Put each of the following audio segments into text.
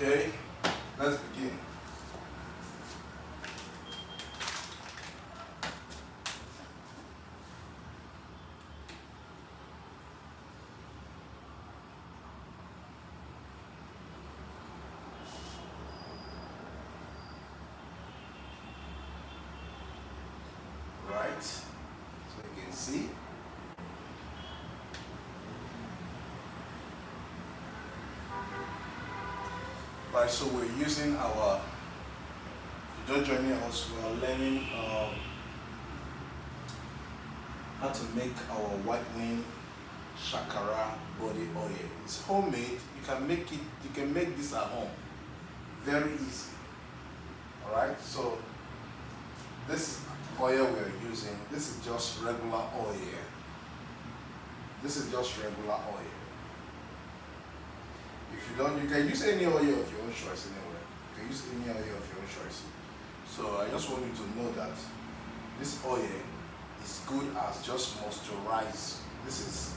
Okay, let's begin. Right, so you can see. Right, so we're using our, if you're just joining us, we are learning how to make our whitening Shakara body oil. It's homemade. You can make it. You can make this at home. Very easy. All right. So this oil we're using. This is just regular oil. This is just regular oil. If you don't, you can use any oil of your own choice anywhere. You can use any oil of your own choice. So I just want you to know that this oil is good as just moisturize. This is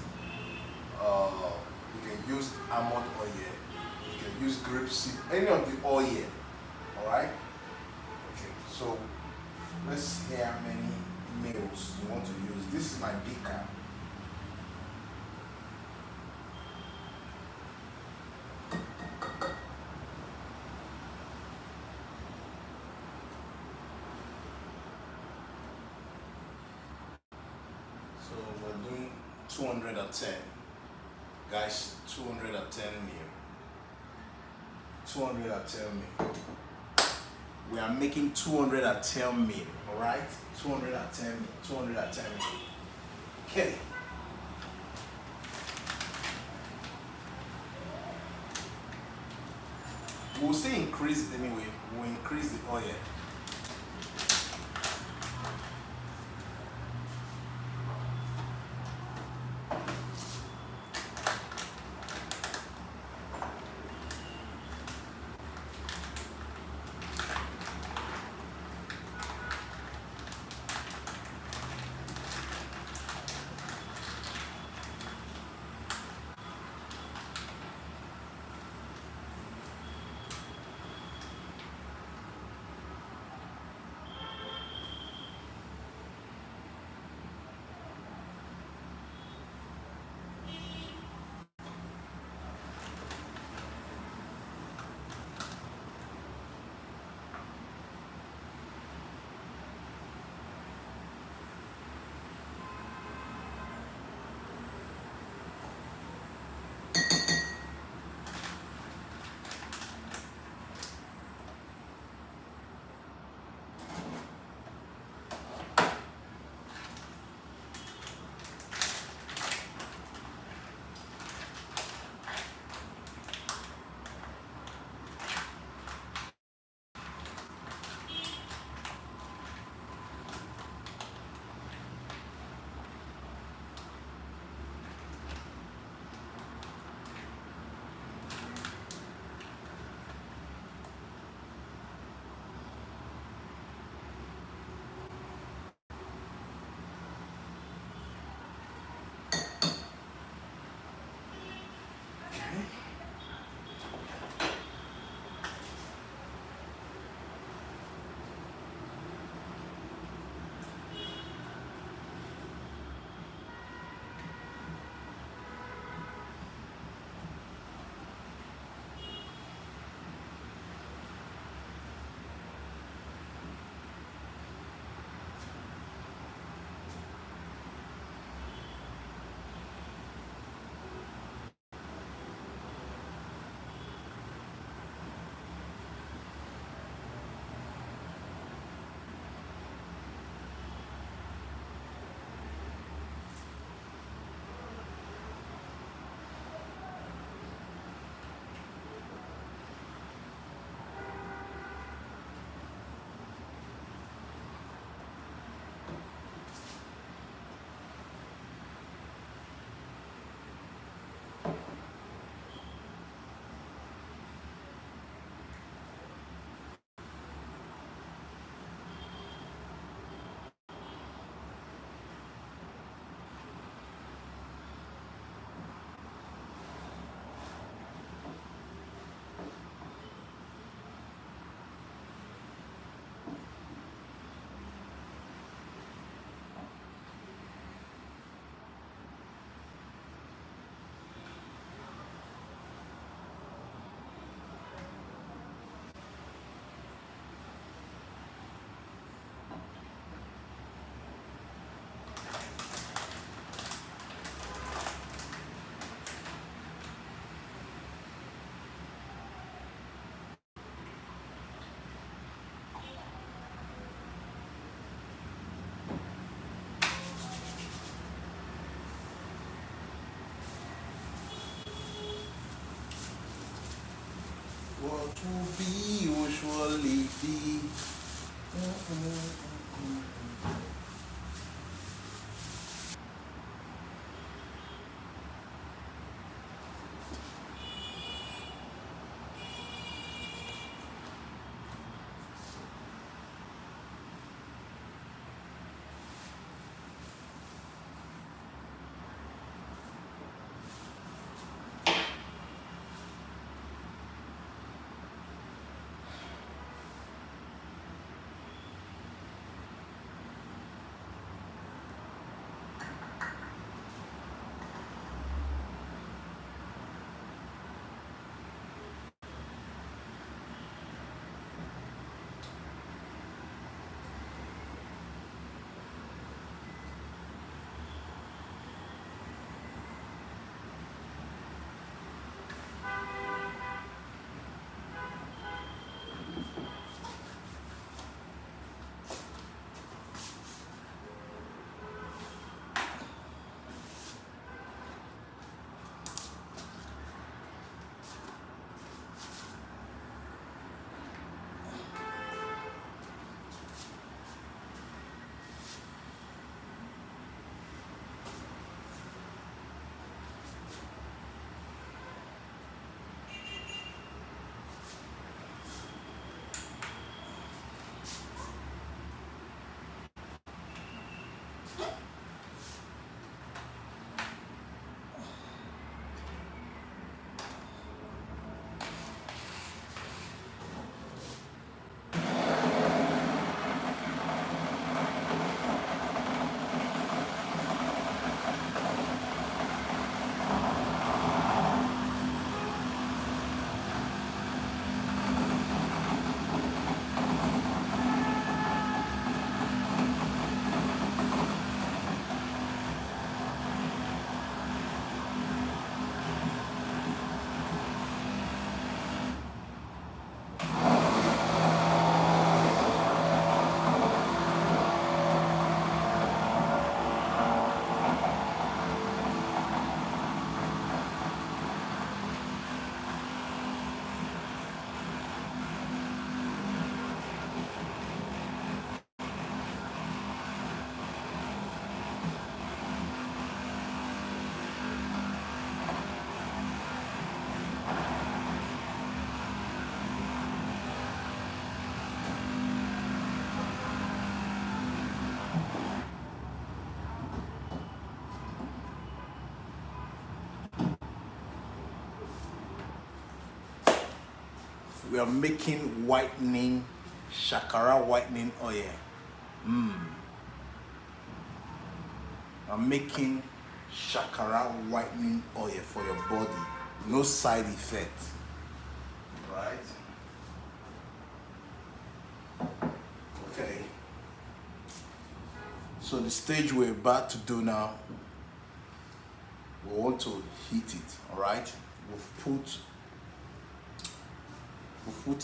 you can use almond oil, you can use grapeseed, any of the oil. All right. Okay. So let's see how many mils you want to use. This is my beaker. So we're doing 210, guys. 210 mil. 210 mil. We are making 210 mil. All right, 210 mil. 210 mil. Okay. We'll still increase it anyway. We'll increase the oil. will be, will surely be. We are making whitening, Shakara whitening oil. I'm making Shakara whitening oil for your body. No side effect. Right? Okay. So the stage we're about to do now, we want to heat it. Alright? We've put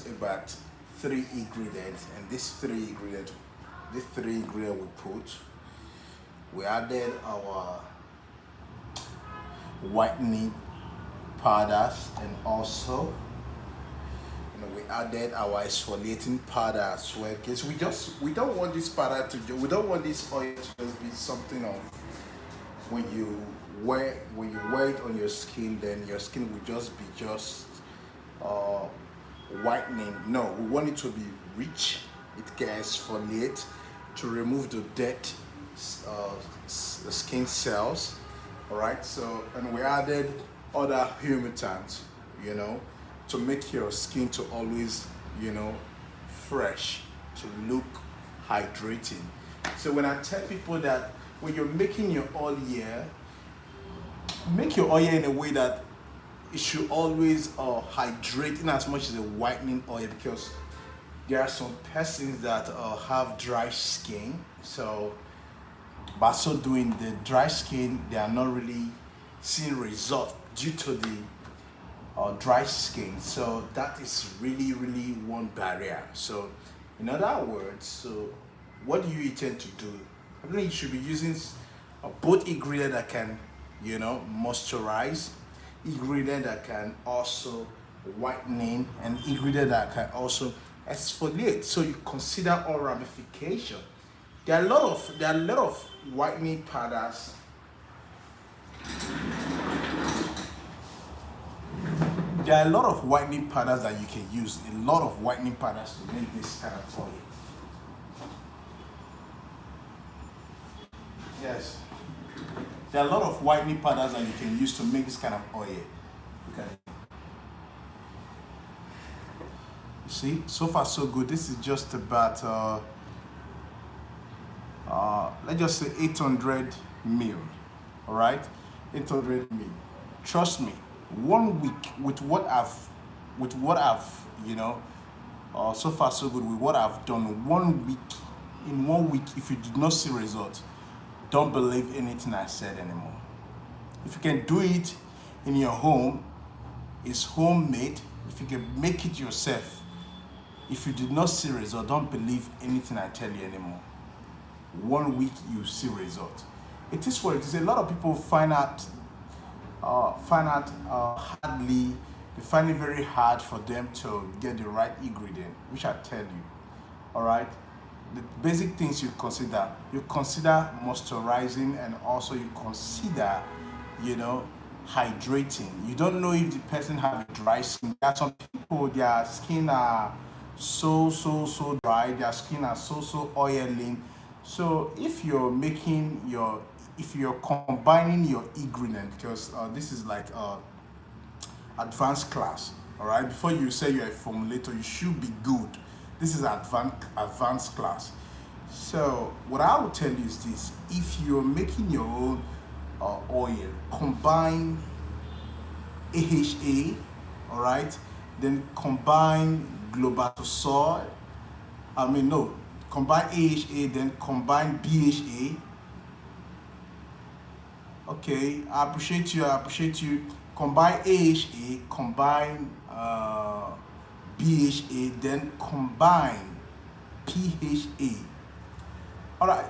about 3 ingredients, and these 3 ingredients we put, we added our whitening powders, and also we added our exfoliating powder as well, because we don't want this powder to we don't want this oil to just be something of when you wear it on your skin, then your skin will just be whitening. No, we want it to be rich. It can exfoliate to remove the dead skin cells. All right. So, and we added other humectants, to make your skin to always, fresh, to look hydrating. So when I tell people that when you're making your oil here, make your oil in a way that it should always hydrate in as much as a whitening oil, because there are some persons that have dry skin. So by so doing, the dry skin, they are not really seeing results due to the dry skin. So that is really one barrier. So in other words, so what do you intend to do? I think you should be using both ingredient that can moisturize, ingredient that can also whitening, and ingredient that can also exfoliate. So you consider all ramification. There are a lot of whitening powders. There are a lot of whitening powders that you can use. A lot of whitening powders to make this kind of oil. Yes. There are a lot of whitening powders that you can use to make this kind of oil. Okay. You see, so far so good. This is just about let's just say 800 mil. All right, 800 mil. Trust me, 1 week with what I've you know, so far so good with what I've done. 1 week, in 1 week, if you did not see results, don't believe anything I said anymore. If you can do it in your home, it's homemade. If you can make it yourself, if you did not see result, don't believe anything I tell you anymore. 1 week you see result. It is what it is. A lot of people find out hardly. They find it very hard for them to get the right ingredient, which I tell you. All right. The basic things you consider moisturizing, and also you consider, hydrating. You don't know if the person have a dry skin. There are some people, their skin are so dry, their skin are so oiling. So if you're combining your ingredient, because this is like advanced class. All right, before you say you're a formulator, you should be good. This is advanced class. So what I will tell you is this: if you're making your own oil, combine AHA, all right, then combine globatosoy. Combine AHA, then combine BHA. Okay, I appreciate you. Combine AHA, combine BHA, then combine PHA. All right.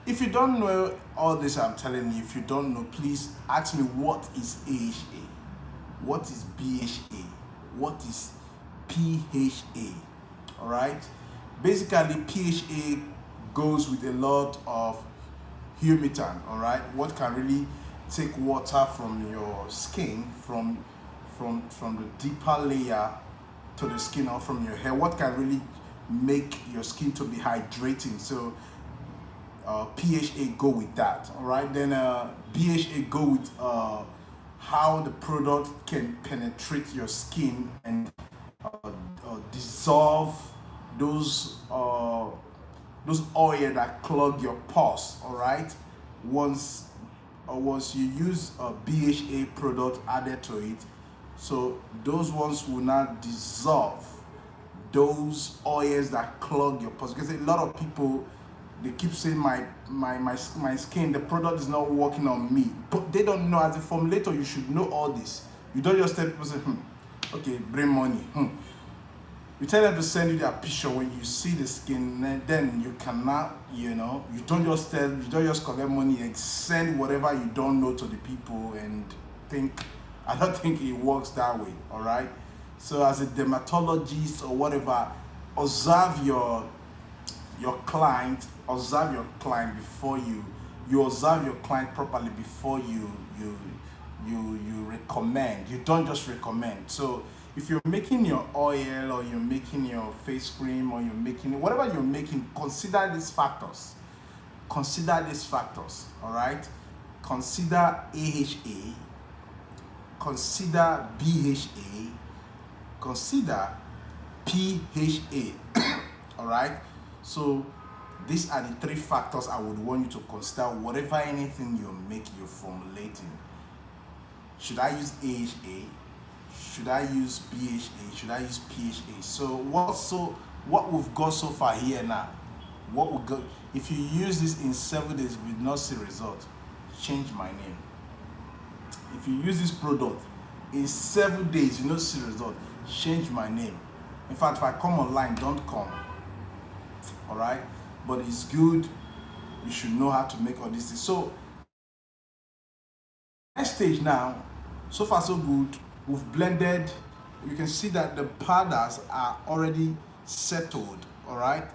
If you don't know all this I'm telling you, if you don't know, please ask me, what is AHA? What is BHA? What is PHA? All right. Basically, PHA goes with a lot of humectant. All right. What can really take water from your skin, from the deeper layer to the skin, or from your hair. What can really make your skin to be hydrating? So PHA go with that. All right. Then BHA go with how the product can penetrate your skin and dissolve those oil that clog your pores. All right. Once you use a BHA product added to it, so those ones will not dissolve those oils that clog your pores. Because a lot of people, they keep saying my skin, the product is not working on me, but they don't know. As a formulator, you should know all this. You don't just tell people, say, okay, bring money. You tell them to send you their picture when you see the skin, and then you cannot, you don't just collect money and send whatever you don't know to the people and I don't think it works that way. All right. So as a dermatologist or whatever, observe your client before you observe your client properly before you recommend. You don't just recommend. So if you're making your oil, or you're making your face cream, or you're making whatever you're making, consider these factors. All right. Consider AHA, consider BHA, consider PHA. All right. So these are the three factors I would want you to consider. Whatever anything you're formulating. Should I use AHA? Should I use BHA? Should I use PHA? So what we've got so far here now, what we got, if you use this in 7 days with not see result, change my name. If you use this product in 7 days you not see result, change my name. In fact, if I come online, don't come. All right. But it's good. You should know how to make all these things. So next stage now, so far so good. We've blended you can see that the powders are already settled, all right?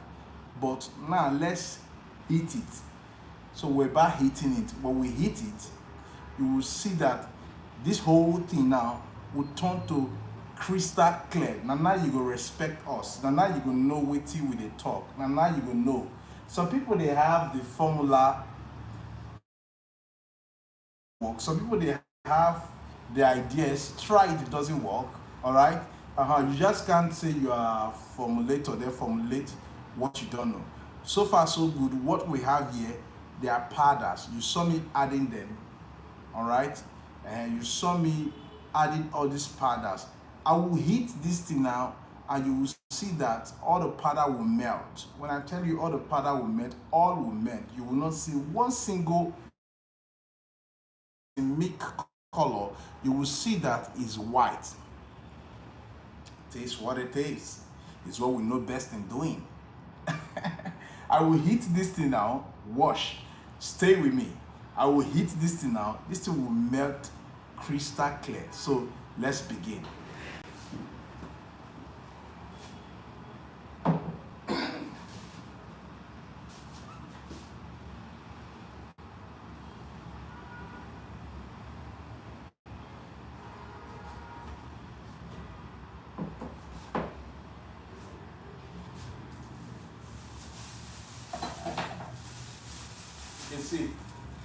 But now let's heat it. So we're about heating it. When we heat it, you will see that this whole thing now will turn to crystal clear. Now you go respect us. Now you go know wetin we dey talk. Now you go know. Some people they have the formula work. Some people they have the ideas, try it, it doesn't work. All right. You just can't say you are a formulator, then formulate what you don't know. So far so good. What we have here, they are powders. You saw me adding them. All right, and you saw me adding all these powders. I will heat this thing now, and you will see that all the powder will melt. When I tell you all the powder will melt, all will melt. You will not see one single milk color. You will see that is white. Taste what it is. It's what we know best in doing. I will heat this thing now. Wash. Stay with me. I will heat this thing now. This thing will melt crystal clear. So let's begin. You see,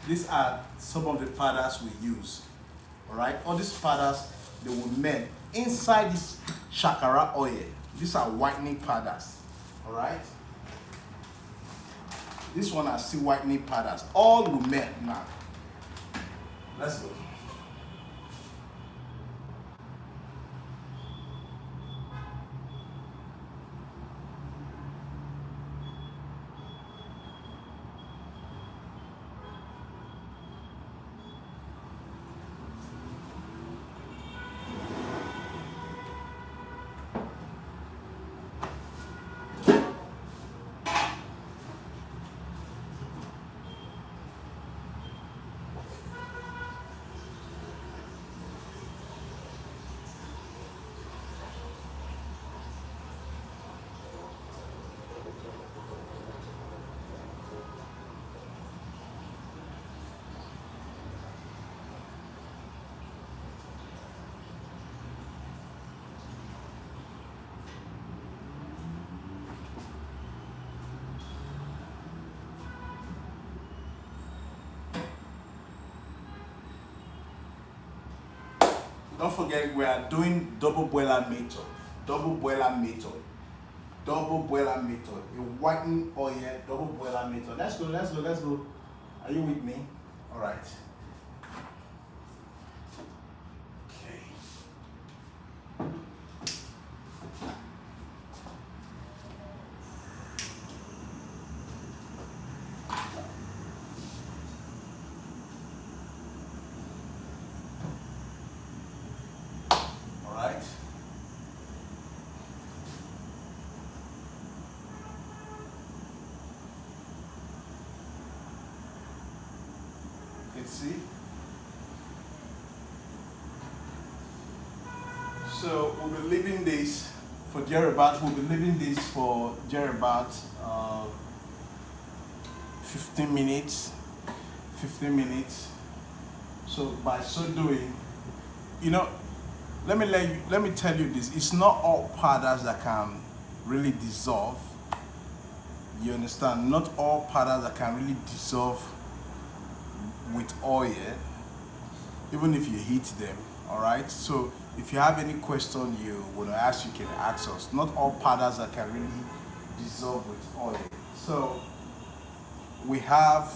these are some of the powders we use. All right, all these powders, they will melt inside this Shakara oil. These are whitening powders. All right, this one are still whitening powders. All will melt now. Let's go. Don't forget, we are doing double boiler method. Double boiler method. Double boiler method. A whitening oil, double boiler method. Let's go, let's go, let's go. Are you with me? All right. Okay. All right. Let's see. So we'll be leaving this for Jerebat. We'll be leaving this for Jerebat 15 minutes. 15 minutes. So by so doing, you know, let me tell you this. It's not all powders that can really dissolve. You understand? Not all powders that can really dissolve with oil, even if you heat them. All right. So if you have any question you want to ask, you can ask us. Not all powders that can really dissolve with oil. So we have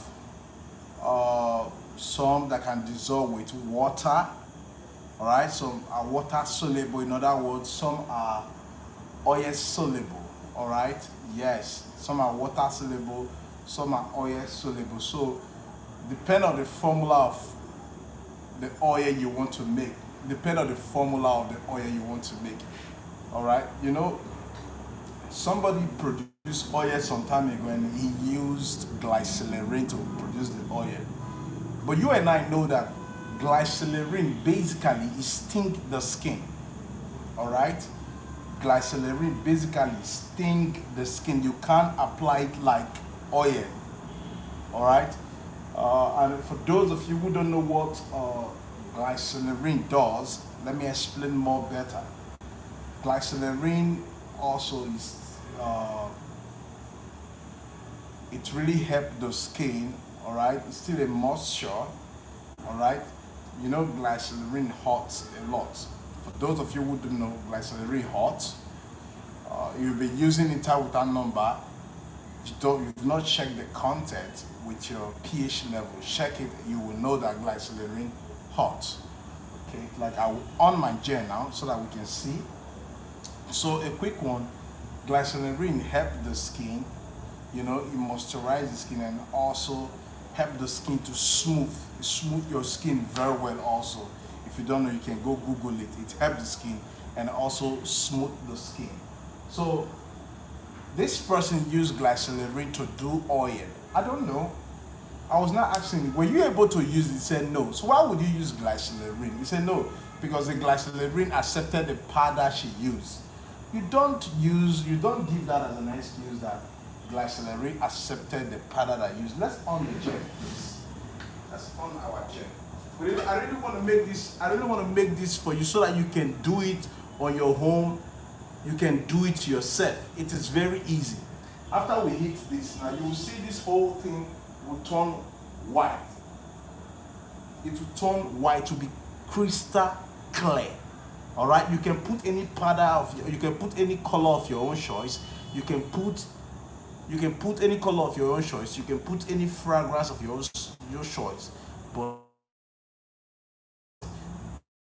some that can dissolve with water. All right, some are water soluble. In other words, some are oil soluble. All right, yes, some are water soluble, some are oil soluble. So depend on the formula of the oil you want to make. Depend on the formula of the oil you want to make. All right, you know, somebody produced oil some time ago and he used glycerin to produce the oil. But you and I know that glycerin basically stings the skin. All right, glycerin basically sting the skin. You can't apply it like oil. All right, and for those of you who don't know what glycerin does, let me explain more better. Glycerin also is it really helps the skin. All right, it's still a moisture. All right, you know glycerin hurts a lot. For those of you who don't know, glycerin hurts. You'll be using it out with that number. You've not checked the content with your pH level. Check it, you will know that glycerin hurts. Okay, like I will on my gel now so that we can see. So a quick one, glycerin help the skin, you know, it moisturizes the skin and also help the skin to smooth your skin very well also. If you don't know, you can go Google it. It helps the skin and also smooth the skin. So this person used glycerin to do oil. I don't know. I was not asking, were you able to use it? He said no. So why would you use glycerin? He said no, because the glycerin accepted the powder she used. You don't give that as an excuse that glycerin accepted the powder that I used. Let's on the gel, please. Let's on our gel. I really want to make this for you so that you can do it on your home. You can do it yourself. It is very easy. After we hit this, now you will see this whole thing will turn white. It will turn white to be crystal clear. All right, you can put any powder you can put any color of your own choice. You can put any color of your own choice. You can put any fragrance of your choice, but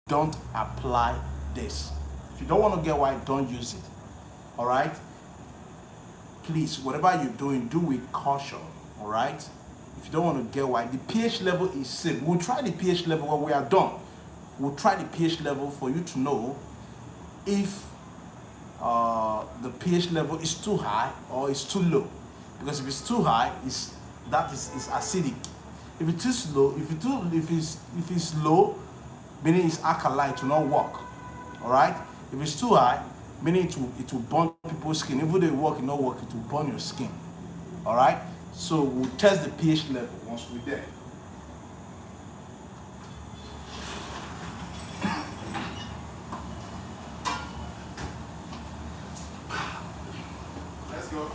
don't apply this. If you don't want to get white, don't use it. All right, please, whatever you're doing, do with caution. All right, if you don't want to get white, the pH level is same. We'll try the pH level when we are done. We'll try the pH level for you to know if the pH level is too high or it's too low. Because if it's too high, it's acidic. If it is low, if it's low, meaning it's alkaline, it will not work. All right. If it's too high, meaning it will burn people's skin. Even though it work, it not work, it will burn your skin. All right. So we'll test the pH level once we're there. Let's go.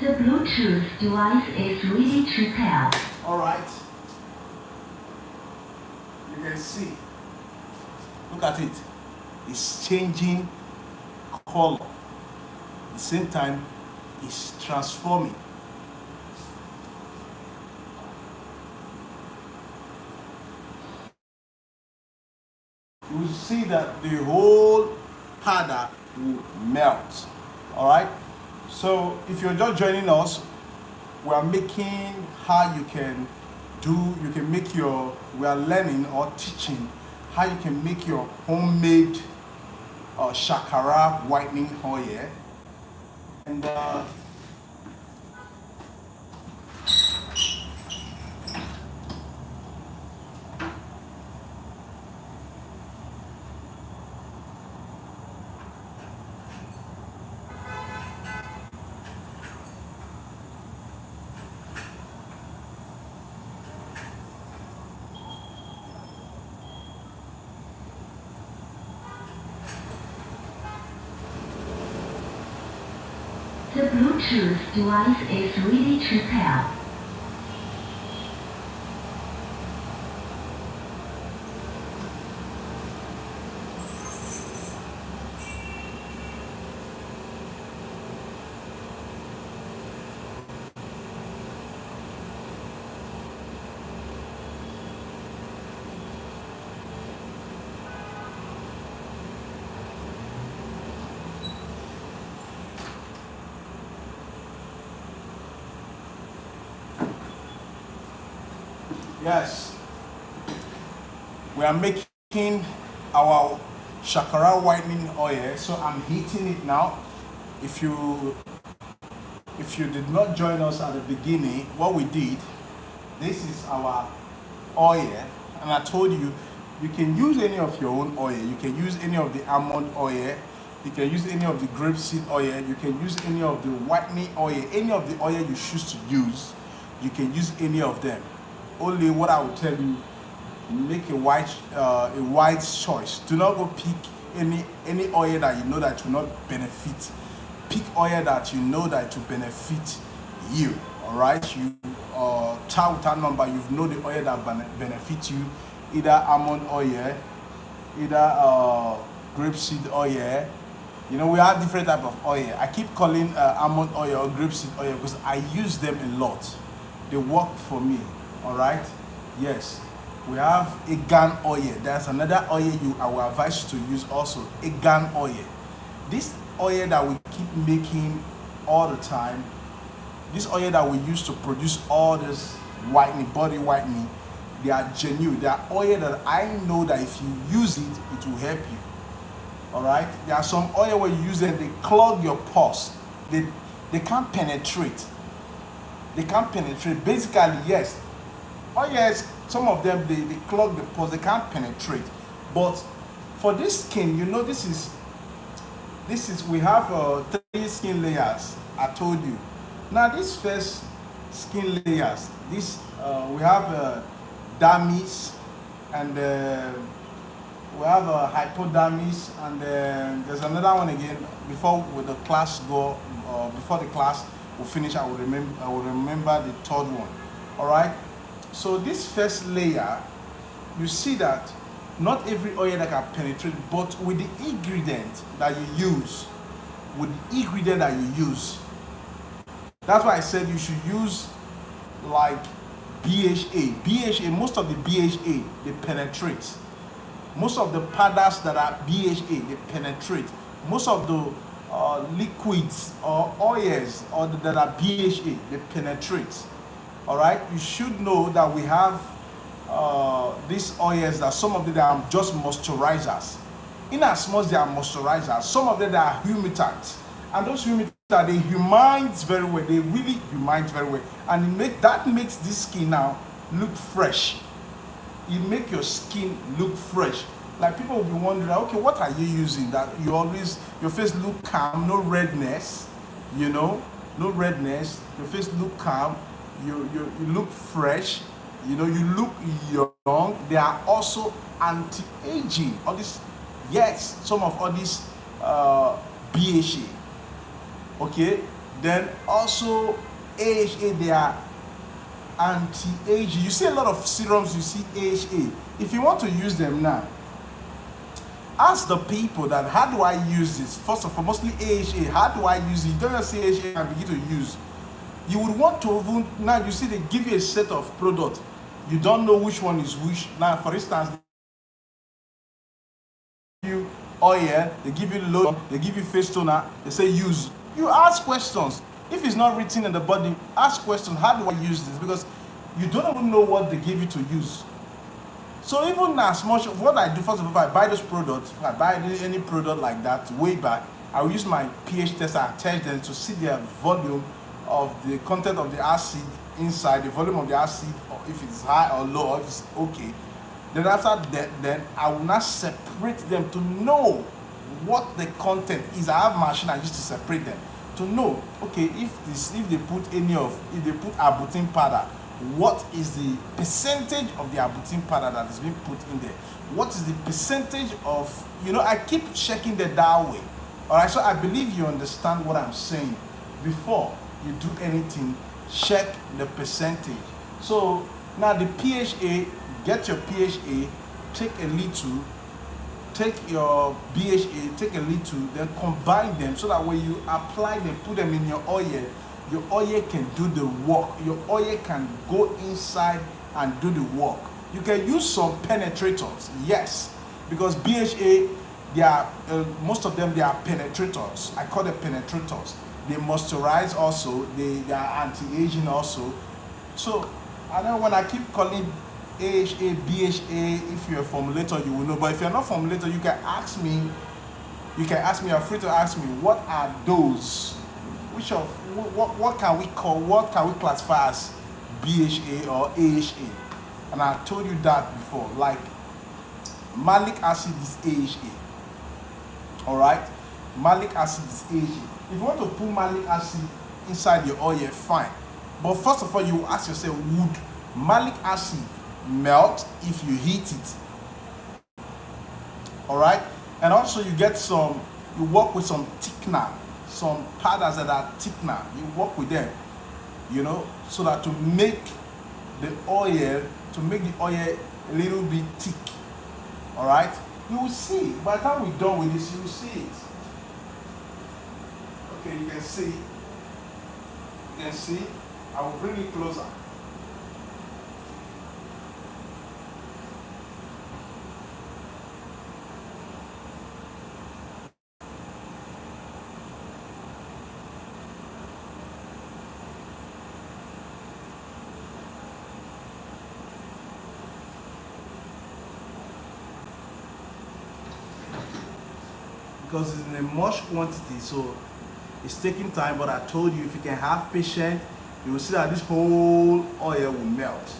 The Bluetooth device is ready to pair. All right. You can see. Look at it. It's changing color. At the same time, it's transforming. You will see that the whole powder will melt. All right. So if you're just joining us, we are making how you can we are learning or teaching how you can make your homemade Shakara whitening oil. And The Bluetooth device is ready to pair. Yes, we are making our Shakara whitening oil. So I'm heating it now. If you did not join us at the beginning, what we did, this is our oil, and I told you you can use any of your own oil. You can use any of the almond oil. You can use any of the grapeseed oil. You can use any of the whitening oil. Any of the oil you choose to use, you can use any of them. Only what I will tell you, make a wise choice. Do not go pick any oil that you know that will not benefit. Pick oil that you know that will benefit you. All right, you tell with that number. You know the oil that benefits you, either almond oil, either grapeseed oil. You know, we have different type of oil. I keep calling almond oil or grapeseed oil because I use them a lot. They work for me. All right. Yes. We have AHA oil. There's another oil I will advise you to use also. AHA oil. This oil that we keep making all the time. This oil that we use to produce all this whitening, body whitening, they are genuine. They are oil that I know that if you use it, it will help you. All right. There are some oil where you use them, they clog your pores. They can't penetrate. They can't penetrate. Basically, yes. Oh yes, some of them they clog the pores. They can't penetrate. But for this skin, you know, this is we have 3 skin layers. I told you. Now this first skin layers, this we have dermis, and we have hypodermis, and there's another one again. Before the class will finish, I will remember the third one. All right. So this first layer, you see that not every oil that can penetrate, but with the ingredient that you use, that's why I said you should use like BHA. BHA, most of the BHA, they penetrate. Most of the powders that are BHA, they penetrate. Most of the liquids or oils that are BHA, they penetrate. All right, you should know that we have these oils that some of them are just moisturizers. In as much they are moisturizers, some of them are humectants, and those humectants they humanize very well. They really humanize very well, and that makes this skin now look fresh. It make your skin look fresh. Like people will be wondering, okay, what are you using that your face look calm, no redness, you know, no redness. Your face look calm. You look fresh, you know, you look young. They are also anti-aging. All this, yes, some of all these BHA. Okay, then also AHA, they are anti-aging. You see a lot of serums, you see AHA. If you want to use them now, ask the people that, how do I use this? First of all, mostly AHA, how do I use it? You don't just say AHA and begin to use. You would want to even, now you see they give you a set of products. You don't know which one is which. Now, for instance, they give you oil, they give you lotion, they give you face toner, they say use. You ask questions. If it's not written in the body, ask questions. How do I use this? Because you don't even know what they give you to use. So even as much of what I do, first of all, if I buy this product, if I buy any product like that way back, I will use my pH tester and test them to see their volume of the content of the acid inside, the volume of the acid, or if it's high or low, or if it's okay. Then after that, then I will not separate them to know what the content is. I have a machine I use to separate them to know, okay, if they put arbutin powder, what is the percentage of the arbutin powder that is being put in there? What is the percentage of, you know, I keep checking that way. All right, so I believe you understand what I'm saying. Before you do anything, check the percentage. So now the PHA, get your PHA, take a little, take your BHA, take a little, then combine them so that when you apply them, put them in your oil can do the work. Your oil can go inside and do the work. You can use some penetrators, yes, because BHA, they are most of them, they are penetrators. I call them penetrators. They moisturize also. They are anti-aging also. So I know when I keep calling AHA, BHA, if you're a formulator, you will know. But if you're not a formulator, you can ask me. You're free to ask me, what are those? What can we classify as BHA or AHA? And I told you that before. Like malic acid is AHA. Alright? Malic acid is AHA. If you want to put malic acid inside your oil, fine. But first of all, you ask yourself, would malic acid melt if you heat it? Alright? And also you work with some thickener, some powders that are thickener. You work with them, so that to make the oil a little bit thick. Alright? You will see. By the time we're done with this, you will see it. Okay, you can see. You can see. I will bring it closer. Because it's in a much quantity, so it's taking time. But I told you, if you can have patience, you will see that this whole oil will melt.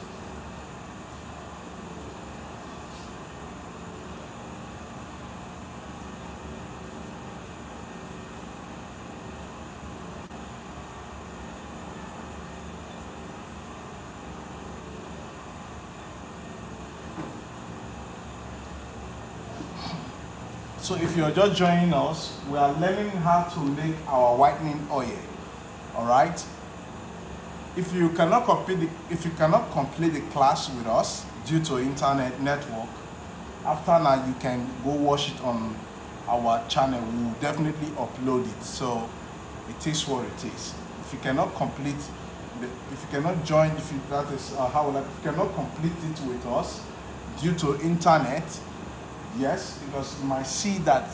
So if you're just joining us, we are learning how to make our whitening oil. All right. If you cannot complete the class with us due to internet network, after now you can go watch it on our channel. We will definitely upload it. So it is what it is. If you cannot complete, if you cannot join, if you cannot complete it with us due to internet. Yes, because you might see that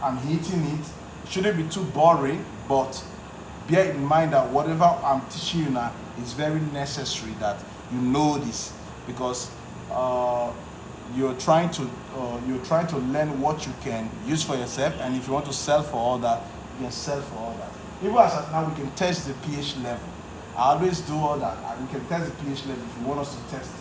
I'm hitting it. It shouldn't be too boring, but bear in mind that whatever I'm teaching you now is very necessary that you know this, because you're trying to learn what you can use for yourself, and if you want to sell for all that, you can sell for all that. Even as of now, we can test the pH level. I always do all that, and we can test the pH level if you want us to test it.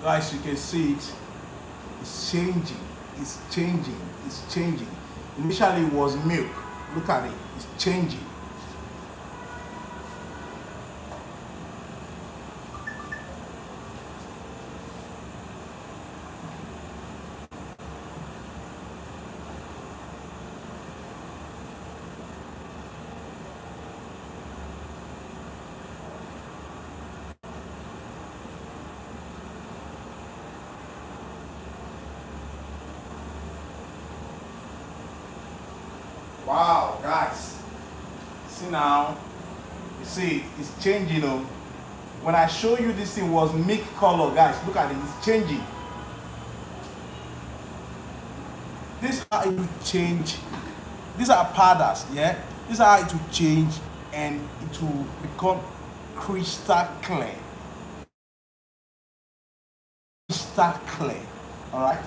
Guys, you can see it. It's changing. It's changing. It's changing. Initially it was milk. Look at it. It's changing. Wow, guys. See now. You see, it's changing. When I show you this thing was milk color, guys, look at it. It's changing. This is how it will change. These are powders, yeah? This is how it will change and it will become crystal clear. Crystal clear. Alright?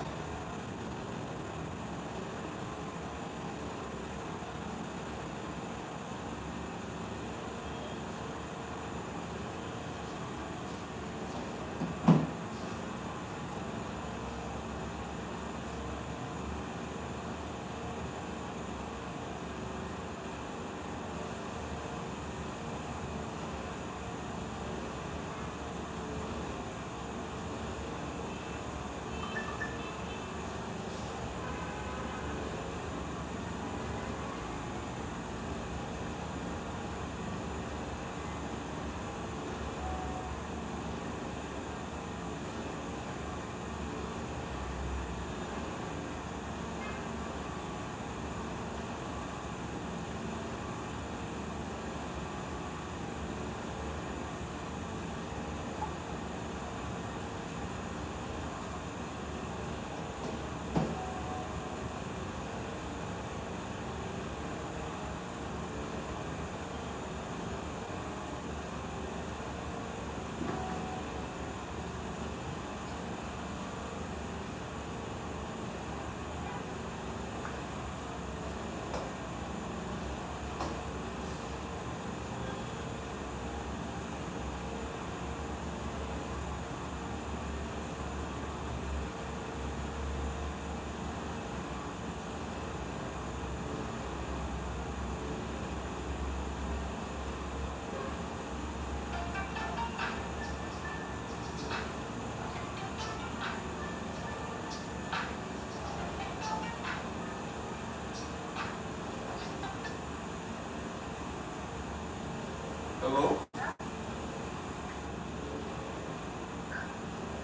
Hello?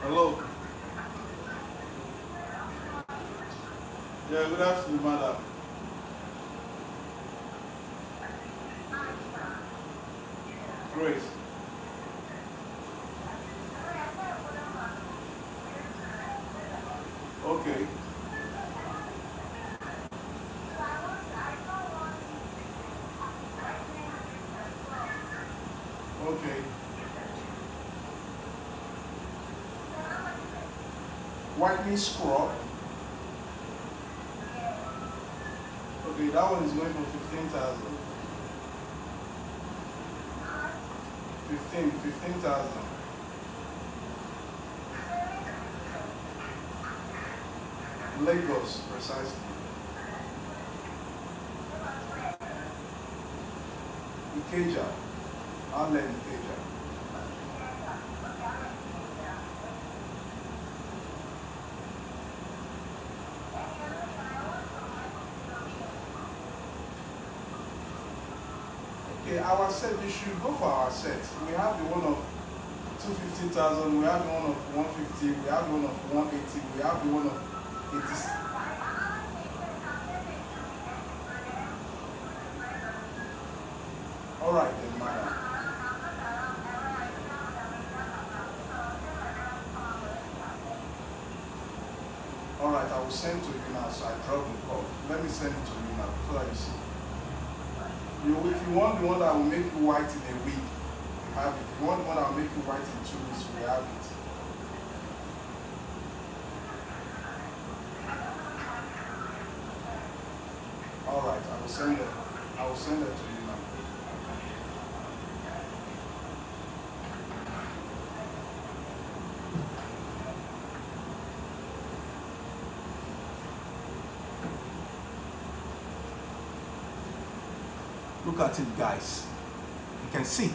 Hello? Yeah, good afternoon, madam. Grace. Okay. Okay. Whitening scrub. Okay, that one is going for 15,000. 15,000. Lagos, precisely. Ikeja. Outlet Ikeja. Okay, our set, you should go for our set. We have the one of 250,000, we have the one of 150, we have the one of 180, we have the one of 80. All right then, madam. All right, I will send to you now. So I drop the call. Let me send it to you now so that you see. If you want the one that will make you white in a week, you have it. If you want the one that will make you white in 2 weeks, we have it. All right, I will send it. I will send it to you now. Look at it, guys. You can see.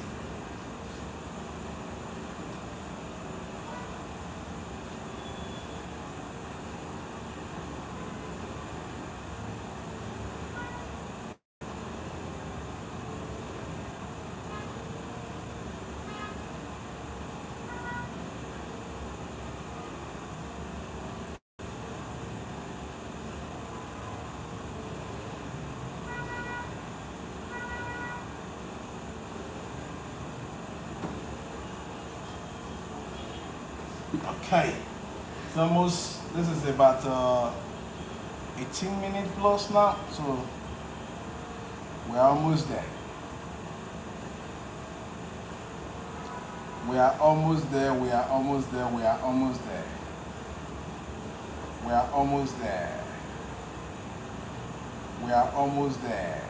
Okay, it's almost, this is about 18 minutes plus now, so we're almost there. We are almost there, we are almost there, we are almost there. We are almost there. We are almost there.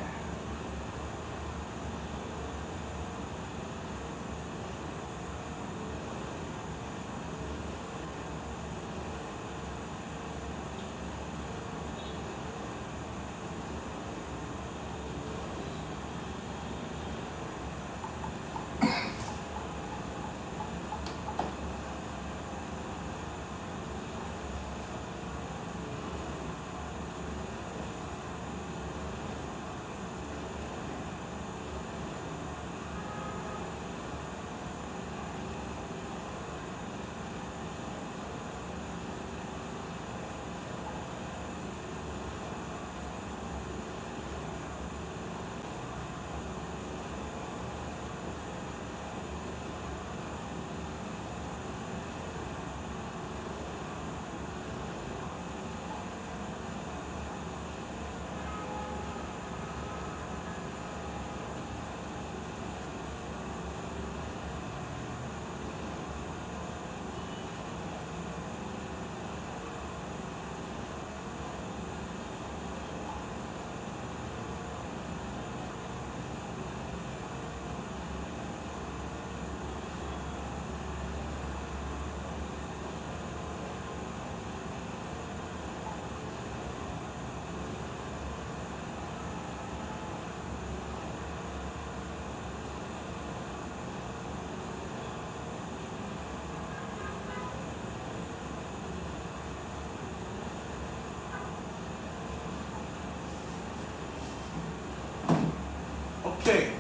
Okay,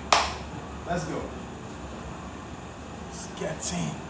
let's go. Let's get in.